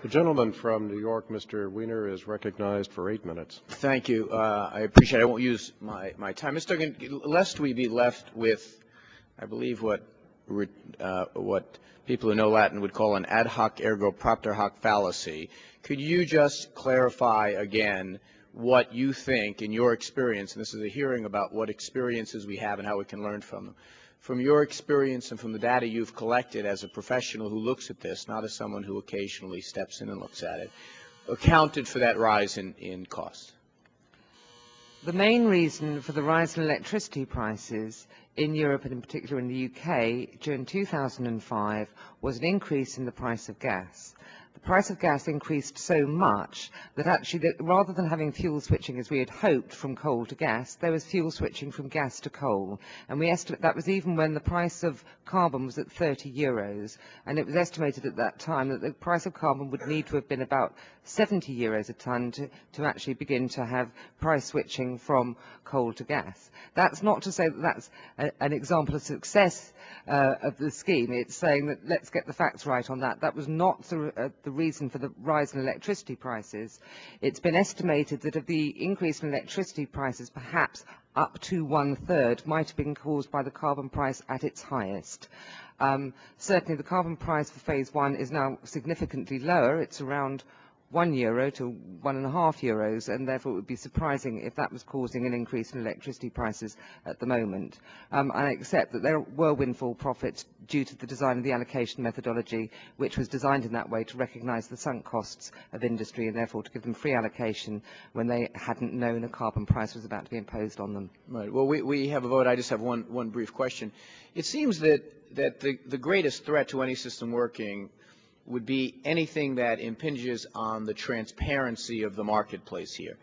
The gentleman from New York, Mr. Weiner, is recognized for 8 minutes. Thank you. I appreciate it. I won't use my time. Mr. Duggan, lest we be left with, I believe, what people who know Latin would call an ad hoc ergo propter hoc fallacy, could you just clarify again what you think, in your experience, and this is a hearing about what experiences we have and how we can learn from them, from your experience and from the data you've collected as a professional who looks at this, not as someone who occasionally steps in and looks at it, accounted for that rise in costs? The main reason for the rise in electricity prices in Europe and in particular in the UK during 2005 was an increase in the price of gas. The price of gas increased so much that actually, rather than having fuel switching as we had hoped from coal to gas, there was fuel switching from gas to coal. And we estimate that was even when the price of carbon was at 30 euros. And it was estimated at that time that the price of carbon would need to have been about 70 euros a tonne to actually begin to have price switching from coal to gas. That's not to say that that's an example of success of the scheme. It's saying that let's get the facts right on that. That was not the reason for the rise in electricity prices. It's been estimated that of the increase in electricity prices, perhaps up to 1/3 might have been caused by the carbon price at its highest. Certainly the carbon price for phase 1 is now significantly lower. It's around €1 to €1.50, and therefore it would be surprising if that was causing an increase in electricity prices at the moment. I accept that there were windfall profits due to the design of the allocation methodology, which was designed in that way to recognise the sunk costs of industry and therefore to give them free allocation when they hadn't known a carbon price was about to be imposed on them. Right. Well, we have a vote. I just have one brief question. It seems that the greatest threat to any system working would be anything that impinges on the transparency of the marketplace here.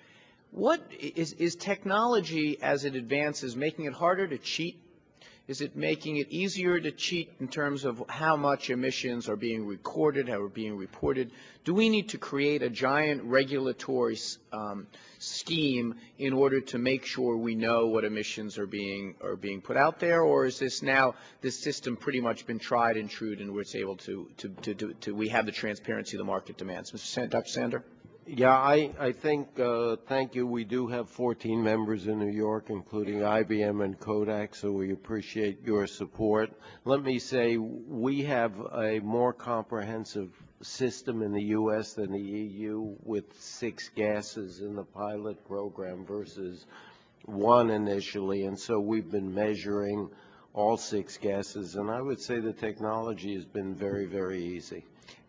What is technology, as it advances, making it harder to cheat? Is it making it easier to cheat in terms of how much emissions are being recorded, how are being reported? Do we need to create a giant regulatory scheme in order to make sure we know what emissions are being put out there, or is this system pretty much been tried and true, and we're able to we have the transparency the market demands? Dr. Sander? Yeah, I think, thank you. We do have 14 members in New York, including IBM and Kodak, so we appreciate your support. Let me say we have a more comprehensive system in the U.S. than the EU, with 6 gases in the pilot program versus 1 initially, and so we've been measuring all 6 gases, and I would say the technology has been very, very easy.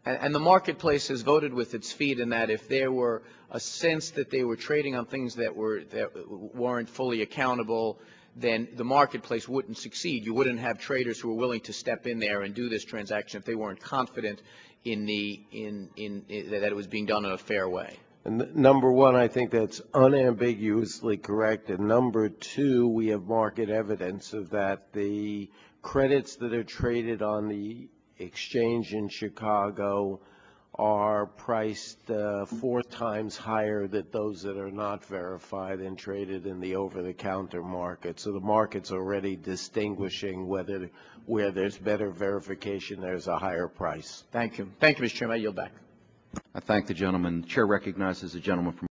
And the marketplace has voted with its feet in that if there were a sense that they were trading on things that weren't fully accountable, then the marketplace wouldn't succeed. You wouldn't have traders who were willing to step in there and do this transaction if they weren't confident in that it was being done in a fair way. And number one, I think that's unambiguously correct. And number two, we have market evidence of that. The credits that are traded on the exchange in Chicago are priced 4 times higher than those that are not verified and traded in the over-the-counter market. So the market's already distinguishing where there's better verification, there's a higher price. Thank you. Thank you, Mr. Chairman. I yield back. I thank the gentleman. The chair recognizes the gentleman from